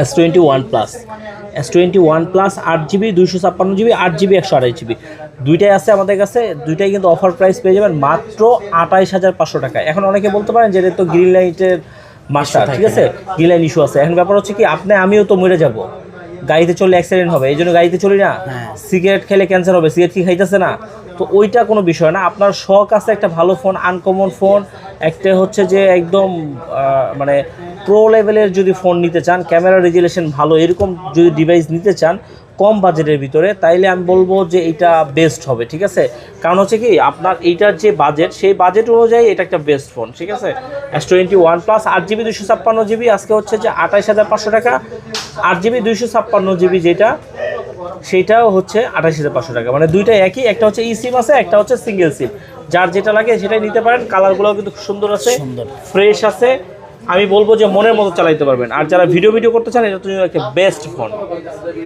S21 plus, S21 plus 8GB 256GB 8GB 128GB দুইটাই আছে আমাদের কাছে। দুইটাই কিন্তু অফার প্রাইস পেয়ে যাবেন মাত্র 28,500 টাকায়। এখন অনেকে বলতে পারেন যে এটা তো গ্রিন লাইটের মাস্টার, ঠিক আছে, গ্রিন লাইন ইস্যু আছে। এখন ব্যাপার হচ্ছে কি, আমিও তো মরে যাব, গাড়িতে চললে অ্যাক্সিডেন্ট হবে, এই জন্য গাড়িতে চলি না। সিগারেট খেলে ক্যান্সার হবে, সিগারেট কি খাইতেছে না, তো ওইটা কোনো বিষয় না। আপনার শখ আছে একটা ভালো ফোন, আনকমন ফোন, একটা হচ্ছে যে একদম মানে প্রো লেভেলের যদি ফোন নিতে চান, ক্যামেরা রেজুলেশন ভালো, এরকম যদি ডিভাইস নিতে চান কম বাজেটের ভিতরে, তাইলে আমি বলবো যে এটা বেস্ট হবে, ঠিক আছে। কারণ হচ্ছে কি, আপনার এইটার যে বাজেট, সেই বাজেট অনুযায়ী এটা একটা বেস্ট ফোন, ঠিক আছে। S21 প্লাস 8GB 256GB আজকে হচ্ছে যে 28,500 টাকা। 8GB 256GB যেটা, সেইটাও হচ্ছে 28,500 টাকা। মানে দুইটাই একই, একটা হচ্ছে ই সিম আছে, একটা হচ্ছে সিঙ্গেল সিম। যার যেটা লাগে সেটাই নিতে পারেন। কালারগুলোও কিন্তু সুন্দর আছে, ফ্রেশ আছে। আমি বলবো যে মনের মতো চালাইতে পারবেন। আর যারা ভিডিও করতে চান, এটা তুমি একটা বেস্ট ফোন।